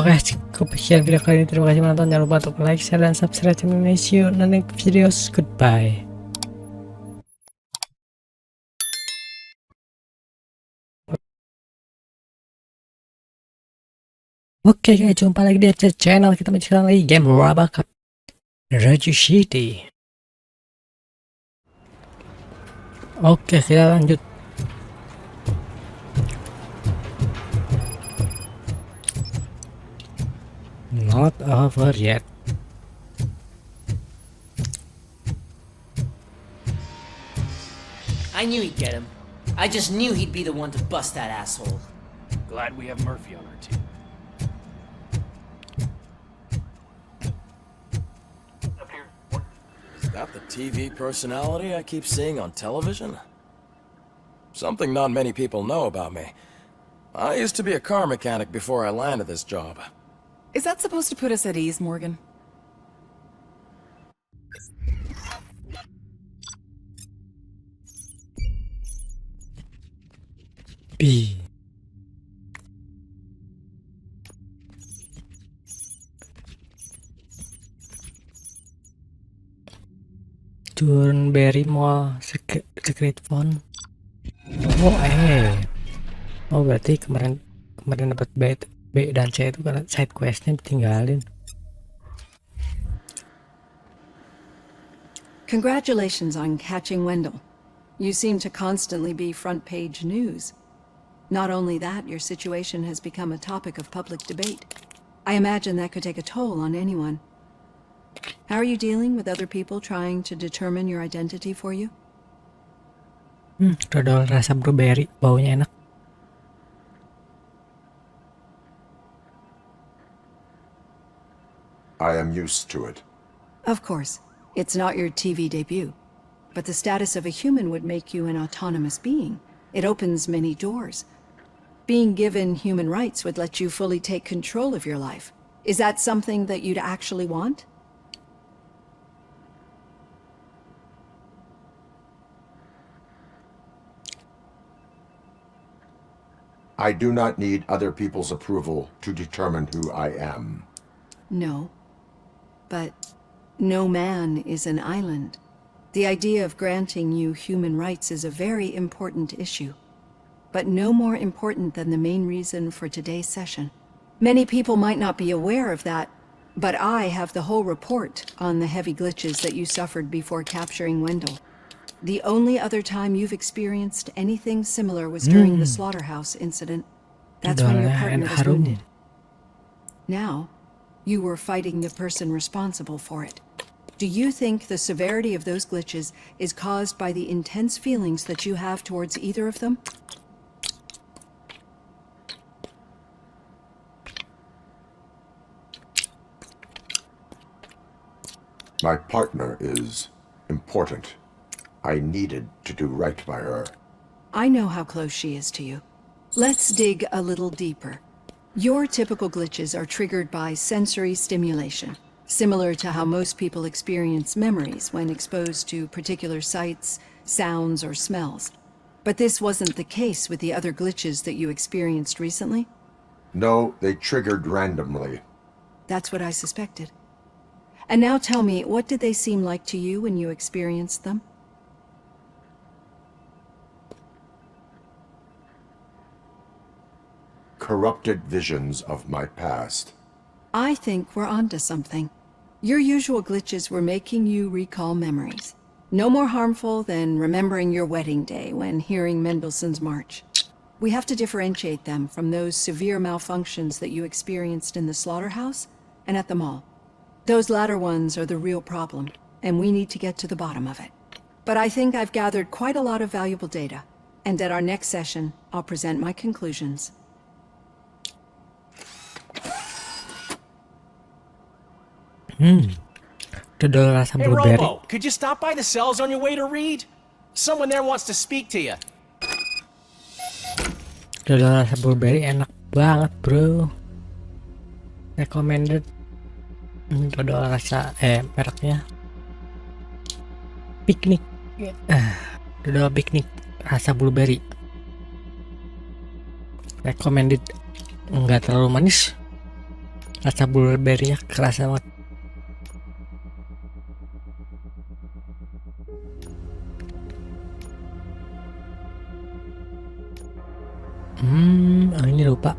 Oke, cukup sekian video kali ini. Terima kasih menonton. Jangan lupa untuk like, share, dan subscribe channel ini. See you in the next videos. Goodbye. Oke guys, jumpa lagi di channel kita menceritakan lagi game RoboCop Shady. Oke, kita lanjut. Not over yet. I knew he'd get him. I just knew he'd be the one to bust that asshole. Glad we have Murphy on our team. Is that the TV personality I keep seeing on television? Something not many people know about me. I used to be a car mechanic before I landed this job. Is that supposed to put us at ease, Morgan? B. Turnberry Mall Secret Phone. Oh berarti kemarin dapat B dan C itu karena side questnya ditinggalin. Congratulations on catching Wendell. You seem to constantly be front page news. Not only that, your situation has become a topic of public debate. I imagine that could take a toll on anyone. How are you dealing with other people trying to determine your identity for you? Dodol rasa blueberry, baunya enak. I am used to it. Of course, it's not your TV debut, but the status of a human would make you an autonomous being. It opens many doors. Being given human rights would let you fully take control of your life. Is that something that you'd actually want? I do not need other people's approval to determine who I am. No. But no man is an island. The idea of granting you human rights is a very important issue, but no more important than the main reason for today's session. Many people might not be aware of that, but I have the whole report on the heavy glitches that you suffered before capturing Wendell. The only other time you've experienced anything similar was during the slaughterhouse incident. That's when your partner was wounded. Now, you were fighting the person responsible for it. Do you think the severity of those glitches is caused by the intense feelings that you have towards either of them? My partner is important. I needed to do right by her. I know how close she is to you. Let's dig a little deeper. Your typical glitches are triggered by sensory stimulation, similar to how most people experience memories when exposed to particular sights, sounds, or smells. But this wasn't the case with the other glitches that you experienced recently? No, they triggered randomly. That's what I suspected. And now tell me, what did they seem like to you when you experienced them? Corrupted visions of my past. I think we're onto something. Your usual glitches were making you recall memories. No more harmful than remembering your wedding day when hearing Mendelssohn's March. We have to differentiate them from those severe malfunctions that you experienced in the slaughterhouse and at the mall. Those latter ones are the real problem, and we need to get to the bottom of it. But I think I've gathered quite a lot of valuable data, and at our next session, I'll present my conclusions. Dodol rasa Hey, blueberry. Robo, could you stop by the cells on your way to Reed? Someone there wants to speak to you. Dodol rasa blueberry enak banget, bro. Recommended. Dodol rasa mereknya piknik. Dodol piknik rasa blueberry. Recommended. Enggak terlalu manis, Rasa blueberry-nya kerasa banget. Ini lupa.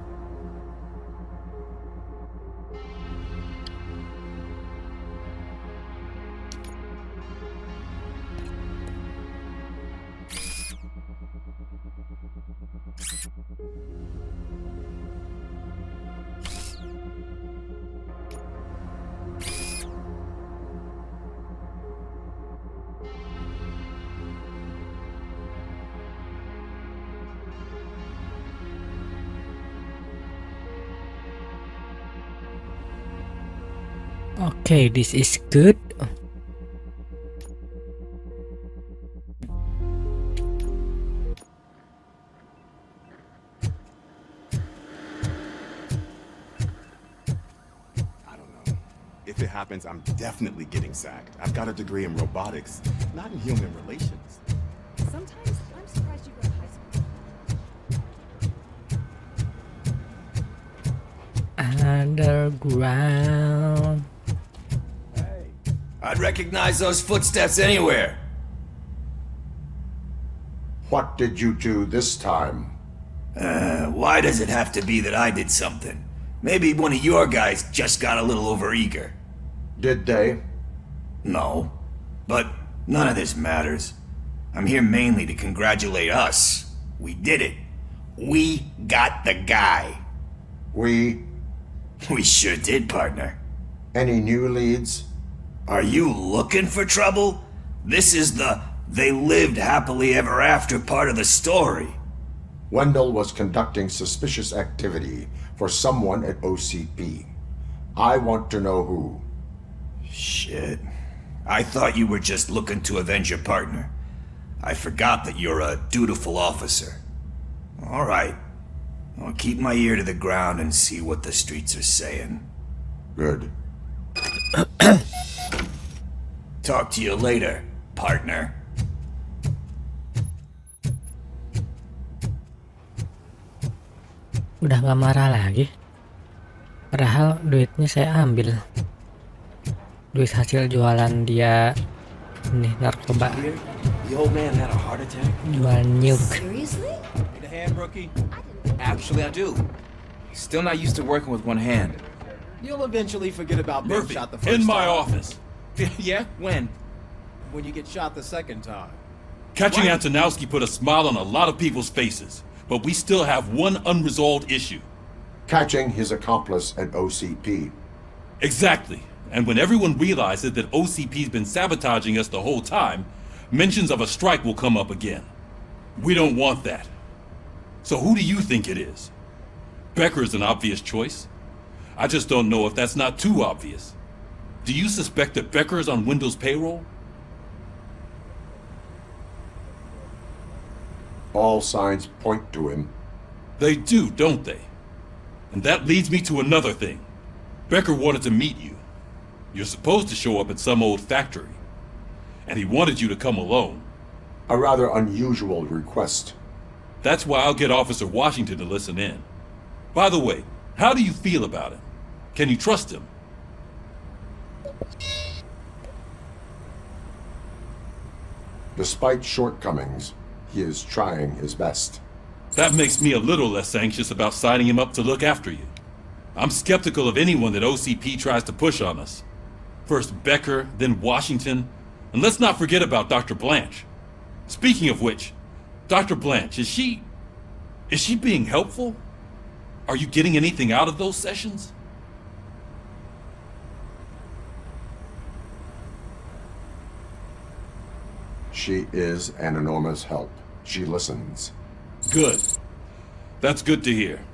Okay, this is good. If it happens, I'm definitely getting sacked. I've got a degree in robotics, not in human relations. Sometimes I'm surprised you go to high school. Underground. I'd recognize those footsteps anywhere. What did you do this time? Why does it have to be that I did something? Maybe one of your guys just got a little overeager. Did they? No, but none of this matters. I'm here mainly to congratulate us. We did it. We got the guy. We? We sure did, partner. Any new leads? Are you looking for trouble? This is the they lived happily ever after part of the story. Wendell was conducting suspicious activity for someone at OCP. I want to know who. Shit. I thought you were just looking to avenge your partner. I forgot that you're a dutiful officer. All right. I'll keep my ear to the ground and see what the streets are saying. Good. Talk to you later, partner. Udah gak marah lagi. Padahal duitnya saya ambil. Duit hasil jualan dia ini narkoba. The old man had a heart attack? Jual nuke. Seriously? Need a hand, rookie? Actually, I do. Still not used to working with one hand. You'll eventually forget about being Murphy, shot the first in time. my office. Yeah? When? When you get shot the second time. Catching Antonowski put a smile on a lot of people's faces, but we still have one unresolved issue. Catching his accomplice at OCP. Exactly. And when everyone realizes that OCP's been sabotaging us the whole time, mentions of a strike will come up again. We don't want that. So who do you think it is? Becker is an obvious choice. I just don't know if that's not too obvious. Do you suspect that Becker is on Wendell's payroll? All signs point to him. They do, don't they? And that leads me to another thing. Becker wanted to meet you. You're supposed to show up at some old factory. And he wanted you to come alone. A rather unusual request. That's why I'll get Officer Washington to listen in. By the way, how do you feel about him? Can you trust him? Despite shortcomings, he is trying his best. That makes me a little less anxious about signing him up to look after you. I'm skeptical of anyone that OCP tries to push on us. First Becker, then Washington, and let's not forget about Dr. Blanche. Speaking of which, Dr. Blanche, is she being helpful? Are you getting anything out of those sessions? She is an enormous help. She listens. Good. That's good to hear.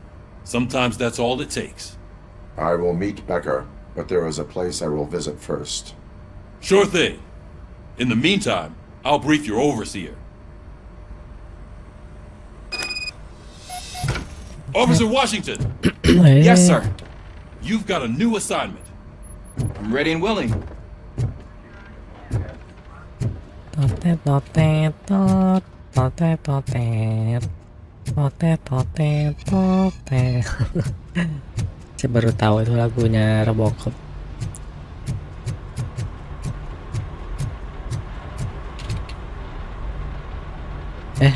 Sometimes that's all it takes. I will meet Becker, but there is a place I will visit first. Sure thing. In the meantime, I'll brief your overseer. Officer Washington! Yes, sir. You've got a new assignment. I'm ready and willing. Saya baru tahu itu lagunya RoboCop.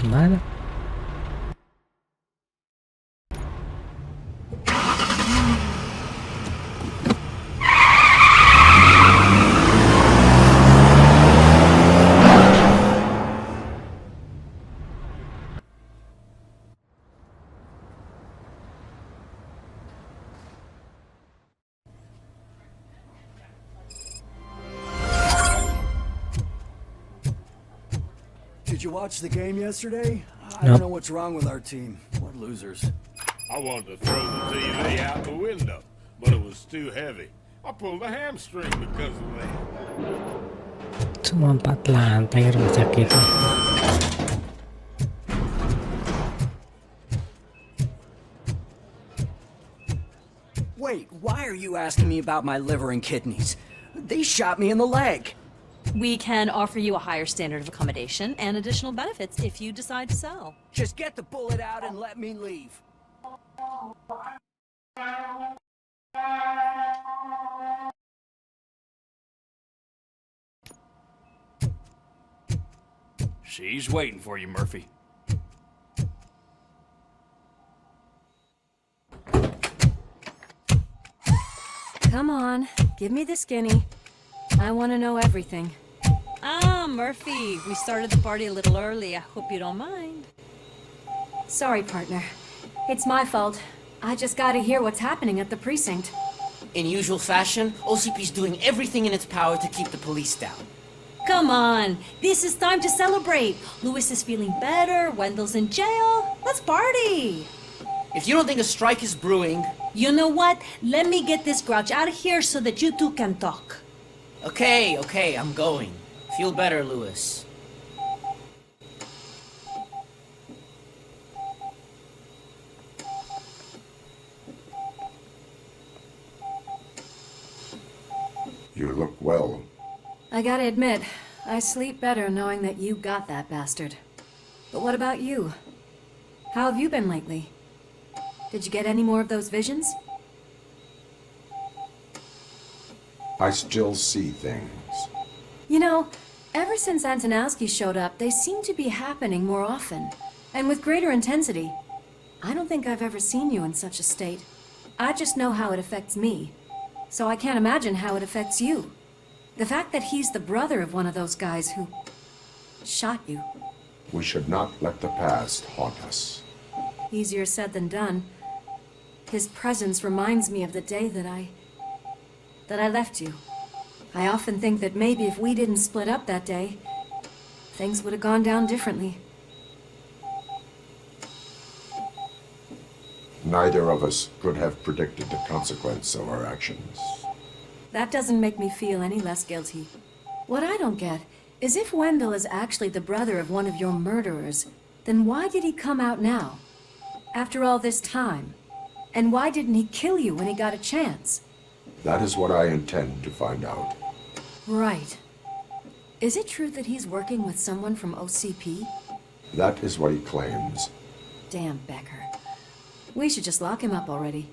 Mana? Did you watch the game yesterday? I No. don't know what's wrong with our team. What losers. I wanted to throw the TV out the window, but it was too heavy. I pulled a hamstring because of that. Cuma 4 lantai rumah sakit. Wait, why are you asking me about my liver and kidneys? They shot me in the leg. We can offer you a higher standard of accommodation and additional benefits if you decide to sell. Just get the bullet out and let me leave. She's waiting for you, Murphy. Come on, give me the skinny. I want to know everything. Ah, Murphy, we started the party a little early. I hope you don't mind. Sorry, partner. It's my fault. I just gotta hear what's happening at the precinct. In usual fashion, OCP's doing everything in its power to keep the police down. Come on, this is time to celebrate. Louis is feeling better, Wendell's in jail. Let's party! If you don't think a strike is brewing... You know what? Let me get this grouch out of here so that you two can talk. Okay, I'm going. Feel better, Louis. You look well. I gotta admit, I sleep better knowing that you got that bastard. But what about you? How have you been lately? Did you get any more of those visions? I still see things. You know, ever since Antonowski showed up, they seem to be happening more often, and with greater intensity. I don't think I've ever seen you in such a state. I just know how it affects me, so I can't imagine how it affects you. The fact that he's the brother of one of those guys who shot you. We should not let the past haunt us. Easier said than done. His presence reminds me of the day that I left you. I often think that maybe if we didn't split up that day, things would have gone down differently. Neither of us could have predicted the consequence of our actions. That doesn't make me feel any less guilty. What I don't get is if Wendell is actually the brother of one of your murderers, then why did he come out now? After all this time? And why didn't he kill you when he got a chance? That is what I intend to find out. Right. Is it true that he's working with someone from OCP? That is what he claims. Damn Becker. We should just lock him up already.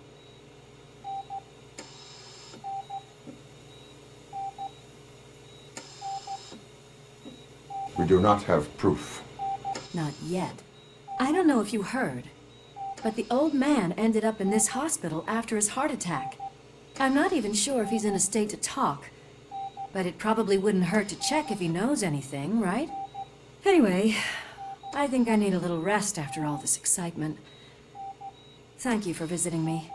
We do not have proof. Not yet. I don't know if you heard, but the old man ended up in this hospital after his heart attack. I'm not even sure if he's in a state to talk, but it probably wouldn't hurt to check if he knows anything, right? Anyway, I think I need a little rest after all this excitement. Thank you for visiting me.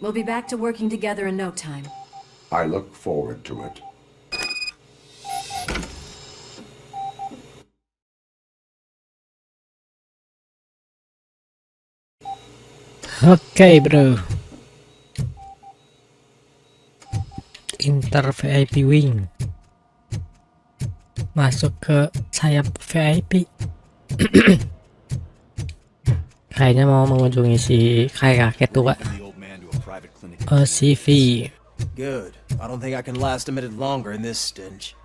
We'll be back to working together in no time. I look forward to it. Oke, bro. Inter VIP wing. Masuk ke sayap VIP. Kayaknya mau mengunjungi si kakek tua. OCV. Good. I don't think I can last a minute longer in this stench.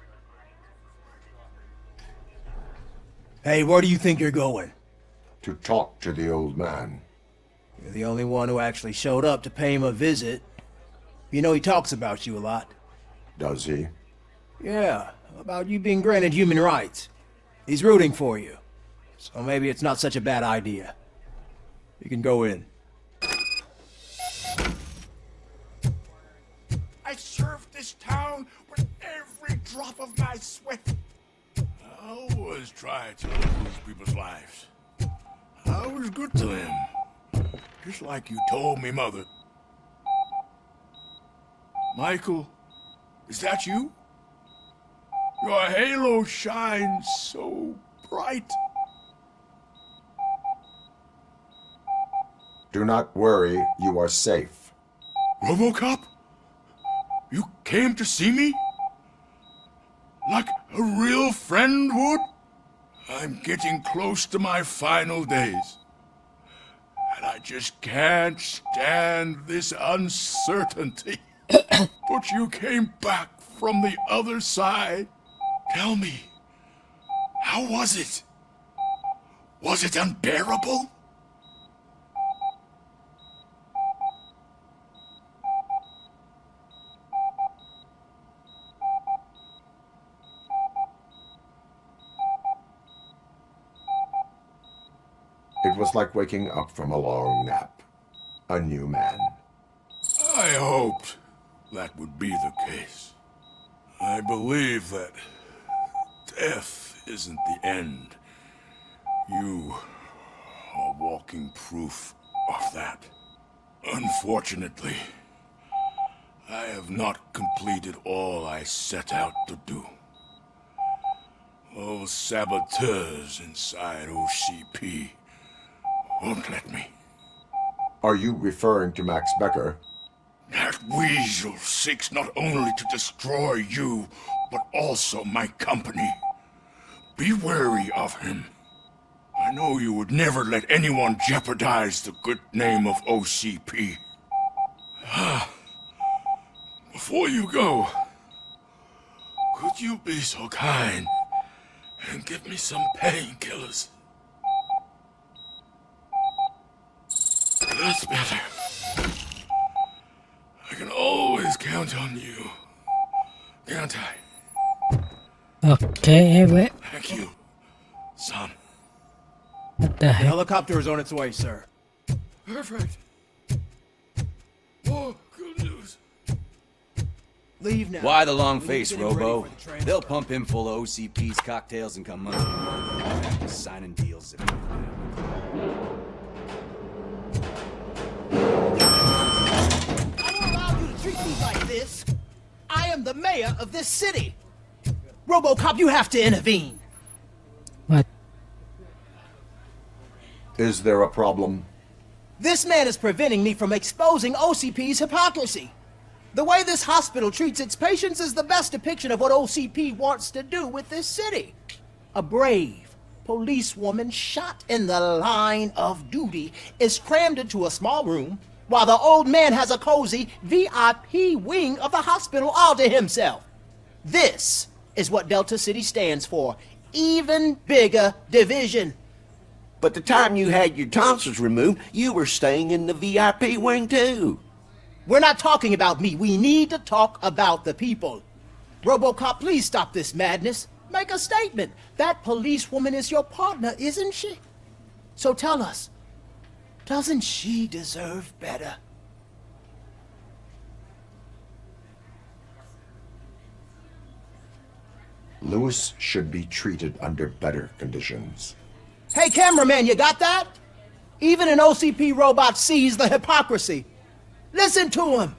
Hey, where do you think you're going? To talk to the old man. You're the only one who actually showed up to pay him a visit. You know he talks about you a lot. Does he? Yeah, about you being granted human rights. He's rooting for you. So maybe it's not such a bad idea. You can go in. I served this town with every drop of my sweat. I always tried to improve people's lives. I was good to them. Just like you told me, Mother. Michael, is that you? Your halo shines so bright. Do not worry, you are safe. RoboCop? You came to see me? Like a real friend would? I'm getting close to my final days. And I just can't stand this uncertainty. But you came back from the other side. Tell me, how was it? Was it unbearable? It was like waking up from a long nap. A new man. I hoped that would be the case. I believe that death isn't the end. You are walking proof of that. Unfortunately, I have not completed all I set out to do. Those saboteurs inside OCP won't let me. Are you referring to Max Becker? That weasel seeks not only to destroy you, but also my company. Be wary of him. I know you would never let anyone jeopardize the good name of OCP. Before you go, could you be so kind and give me some painkillers? That's better. I can always count on you, can't I? Okay, wait. Thank you, son. What the The heck? helicopter is on its way, sir. Perfect. More good news. Leave now. Why the long We need face, to get him ready Robo? for the transport. They'll pump him full of OCP's cocktails and come Monday morning, back to signing deals. I don't allow you to treat me like this. I am the mayor of this city. RoboCop, you have to intervene. What? Is there a problem? This man is preventing me from exposing OCP's hypocrisy. The way this hospital treats its patients is the best depiction of what OCP wants to do with this city. A brave policewoman shot in the line of duty is crammed into a small room while the old man has a cozy VIP wing of the hospital all to himself. This is what Delta City stands for. Even bigger division. But the time you had your tonsils removed, you were staying in the VIP wing too. We're not talking about me. We need to talk about the people. RoboCop, please stop this madness. Make a statement. That policewoman is your partner, isn't she? So tell us, doesn't she deserve better? Lewis should be treated under better conditions. Hey, cameraman, you got that? Even an OCP robot sees the hypocrisy. Listen to him.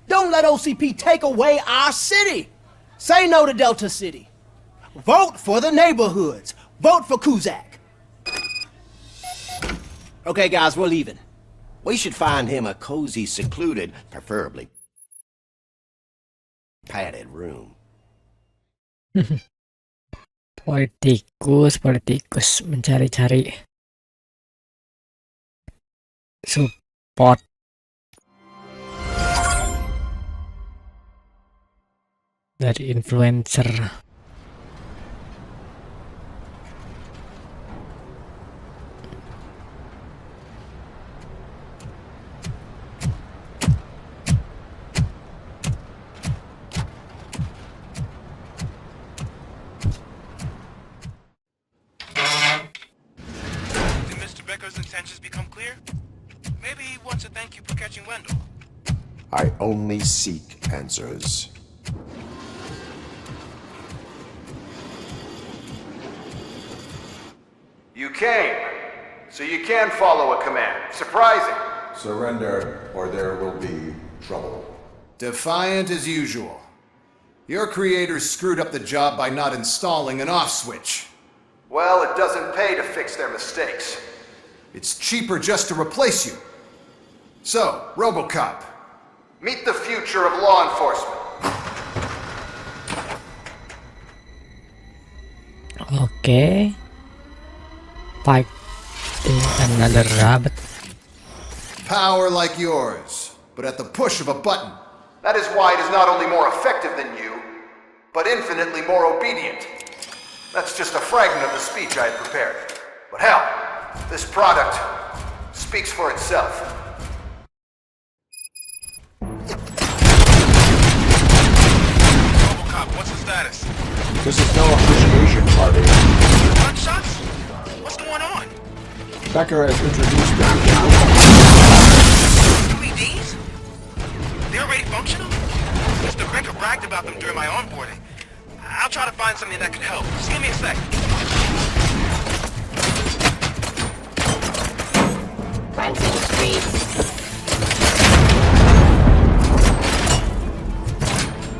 Don't let OCP take away our city. Say no to Delta City. Vote for the neighborhoods. Vote for Kuzak. Okay, guys, we're leaving. We should find him a cozy, secluded, preferably padded room. Politikus mencari-cari support. Dari influencer. Becker's intentions become clear? Maybe he wants to thank you for catching Wendell. I only seek answers. You came, so you can follow a command. Surprising. Surrender, or there will be trouble. Defiant as usual. Your creators screwed up the job by not installing an off switch. Well, it doesn't pay to fix their mistakes. It's cheaper just to replace you. So, RoboCop, meet the future of law enforcement. Okay. Fighting another rabbit. Power like yours, but at the push of a button. That is why it is not only more effective than you, but infinitely more obedient. That's just a fragment of the speech I had prepared. But hell, this product speaks for itself. RoboCop, what's the status? This is no appreciation party. Gunshots? What's going on? Becker has introduced me. UEDs? They're already functional? Mr. Becker bragged about them during my onboarding. I'll try to find something that could help. Just give me a sec. Cleansing streets.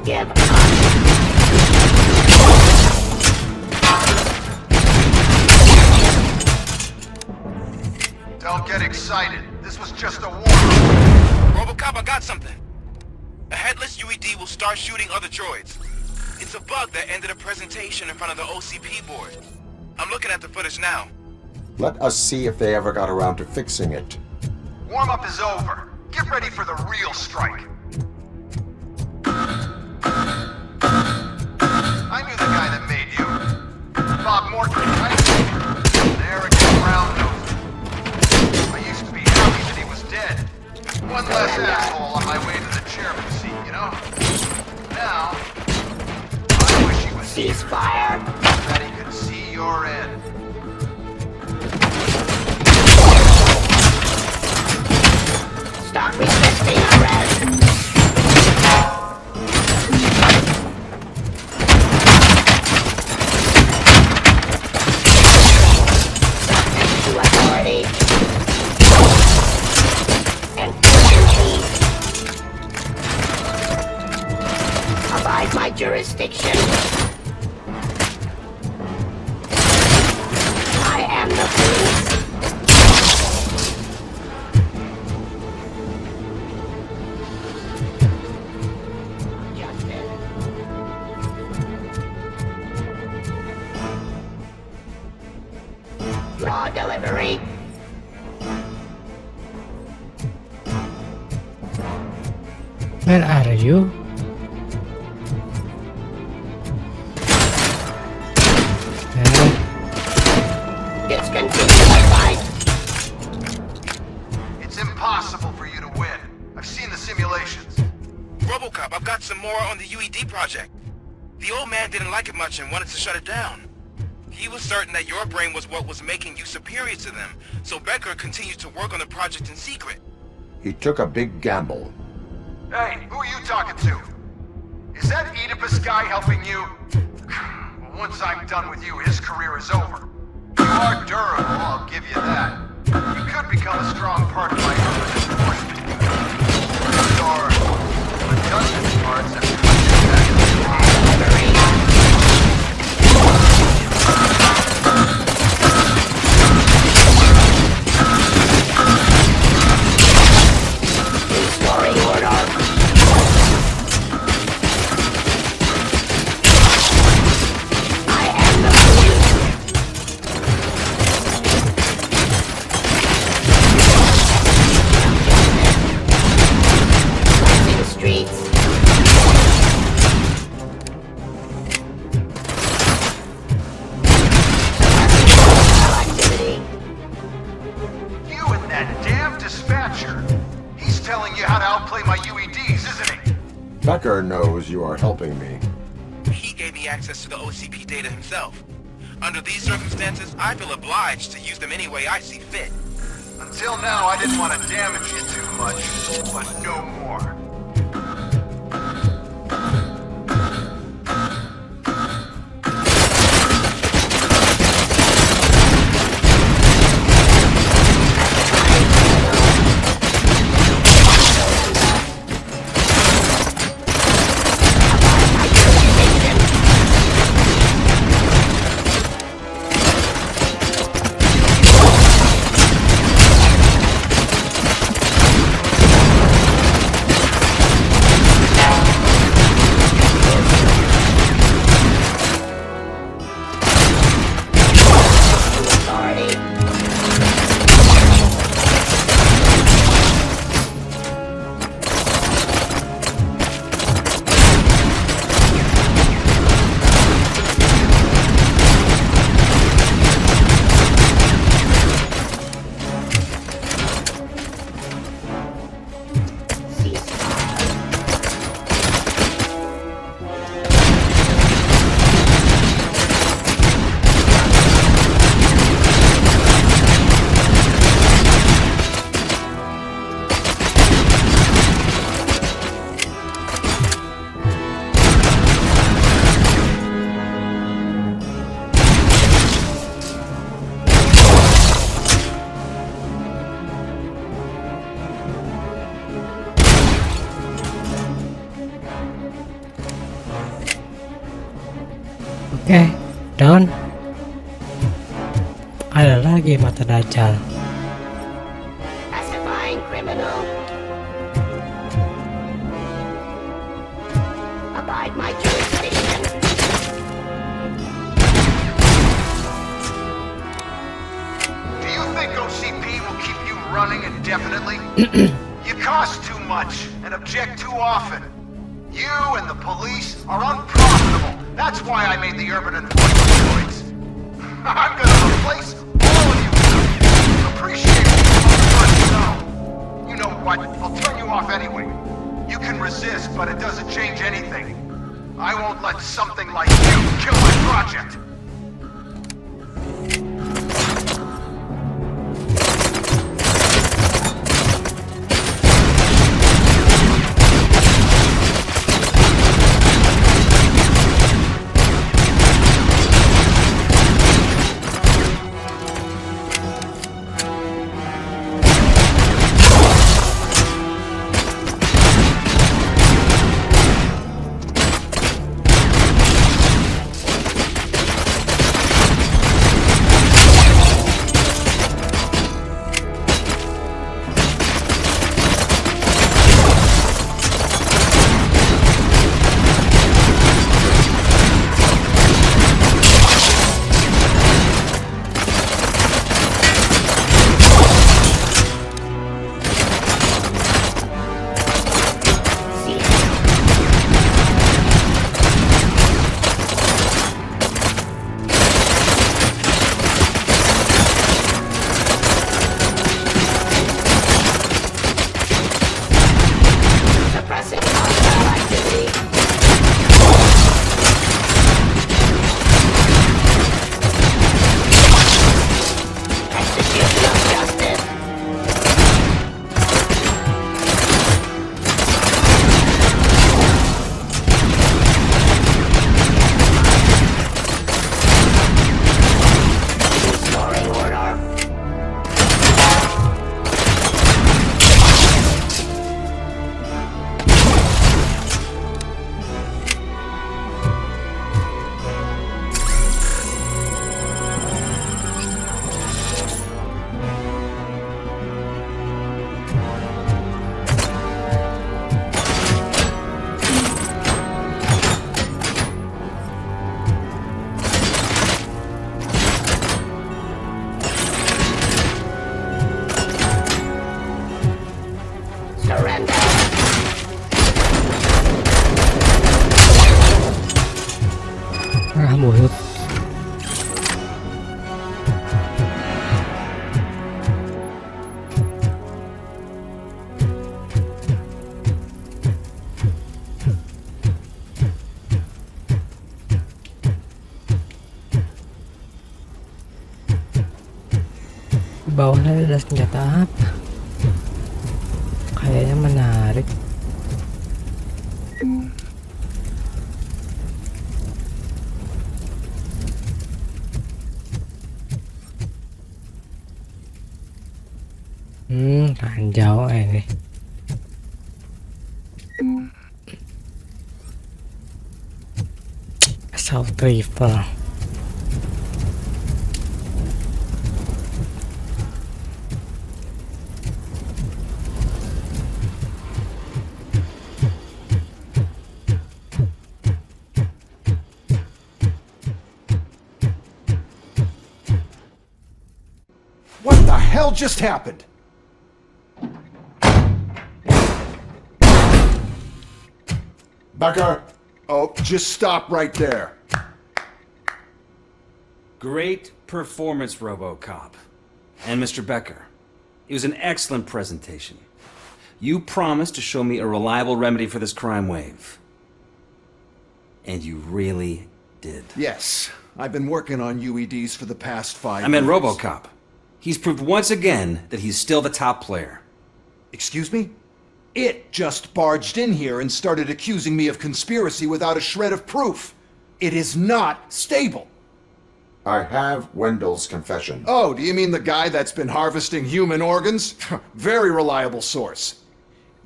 Give up. Don't get excited. This was just a warm-up. RoboCop, I got something. A headless UED will start shooting other droids. It's a bug that ended a presentation in front of the OCP board. I'm looking at the footage now. Let us see if they ever got around to fixing it. Warm-up is over. Get ready for the real strike. I knew the guy that made you. Bob Morton, right? There again, round-nosed. I used to be happy that he was dead. One less asshole on my way to the chairman seat, you know? Now, I wish he was ceasefire. That he could see your end. Stop resisting arrest. Subject to authority. Enforce your peace. Abide my jurisdiction. I am the police. Raw delivery. Where are you? Discontinue the fight. It's impossible for you to win. I've seen the simulations. RoboCop, I've got some more on the UED project. The old man didn't like it much and wanted to shut it down. He was certain that your brain was what was making you superior to them, so Becker continued to work on the project in secret. He took a big gamble. Hey, who are you talking to? Is that Oedipus guy helping you? Well, once I'm done with you, his career is over. You are durable, I'll give you that. You could become a strong part of my urban enforcement. Your redundant parts have been Restoring order. I am the police. Cleansing streets. Activity. you and that damn dispatcher. He's telling you how to outplay my UEDs, isn't he? Becker knows you are helping me. He gave me access to the OCP data himself. Under these circumstances, I feel obliged to use them any way I see fit. Until now, I didn't want to damage you too much, but no more. Oke, down. Ada lagi mata dajjal. Pacifying criminal. Abide my jurisdiction. Do you think OCP will keep you running indefinitely? You cost too much and object too often. You and the police are unprofitable. That's why I made the urban enforcement droids. I'm gonna replace all of you. Appreciate it. You know what? I'll turn you off anyway. You can resist, but it doesn't change anything. I won't let something like you kill my project. Di bawahnya ada senjata apa? Kayaknya menarik. Ranjau ini. Assault rifle. What the hell just happened? Becker! Oh, just stop right there. Great performance, RoboCop. And Mr. Becker. It was an excellent presentation. You promised to show me a reliable remedy for this crime wave. And you really did. Yes, I've been working on UEDs for the past 5 years. I meant RoboCop. He's proved once again that he's still the top player. Excuse me? It just barged in here and started accusing me of conspiracy without a shred of proof. It is not stable. I have Wendell's confession. Oh, do you mean the guy that's been harvesting human organs? Very reliable source.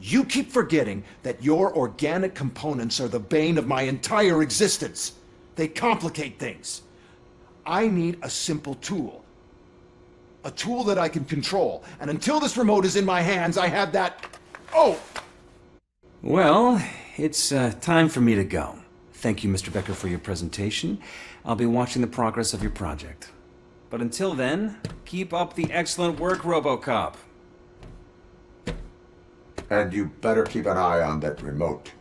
You keep forgetting that your organic components are the bane of my entire existence. They complicate things. I need a simple tool. A tool that I can control. And until this remote is in my hands, I have that... Oh! Well, it's time for me to go. Thank you, Mr. Becker, for your presentation. I'll be watching the progress of your project. But until then, keep up the excellent work, RoboCop. And you better keep an eye on that remote.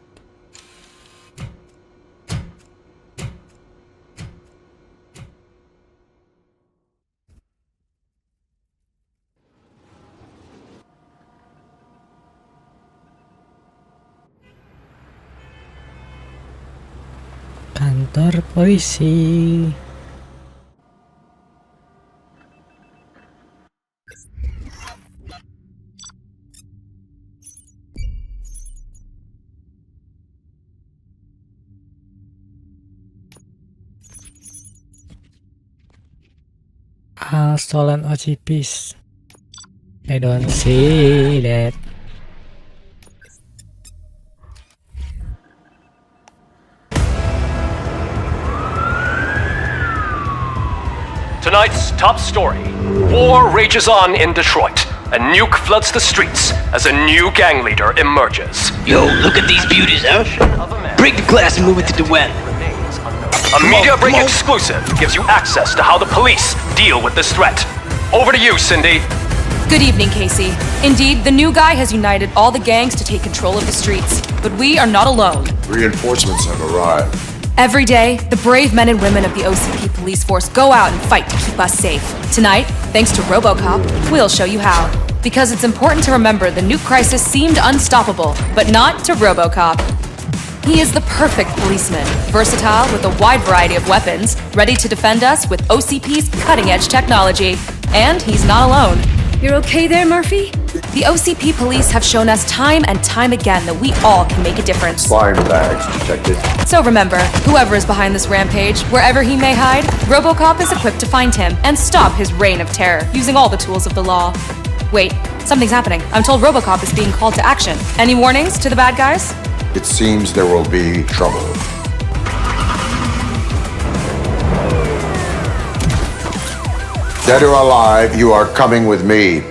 Kantor polisi. Stolen OCPs. I don't see that. Tonight's top story. War rages on in Detroit. A nuke floods the streets as a new gang leader emerges. Yo, look at these beauties, huh? Break the glass and move it to the web. A media break exclusive gives you access to how the police deal with this threat. Over to you, Cindy. Good evening, Casey. Indeed, the new guy has united all the gangs to take control of the streets. But we are not alone. Reinforcements have arrived. Every day, the brave men and women of the OCP police force go out and fight to keep us safe. Tonight, thanks to RoboCop, we'll show you how. Because it's important to remember the nuke crisis seemed unstoppable, but not to RoboCop. He is the perfect policeman, versatile with a wide variety of weapons, ready to defend us with OCP's cutting-edge technology. And he's not alone. You're okay there, Murphy? The OCP police have shown us time and time again that we all can make a difference. Slime bags detected. So remember, whoever is behind this rampage, wherever he may hide, RoboCop is equipped to find him and stop his reign of terror using all the tools of the law. Wait, something's happening. I'm told RoboCop is being called to action. Any warnings to the bad guys? It seems there will be trouble. Dead or alive, you are coming with me.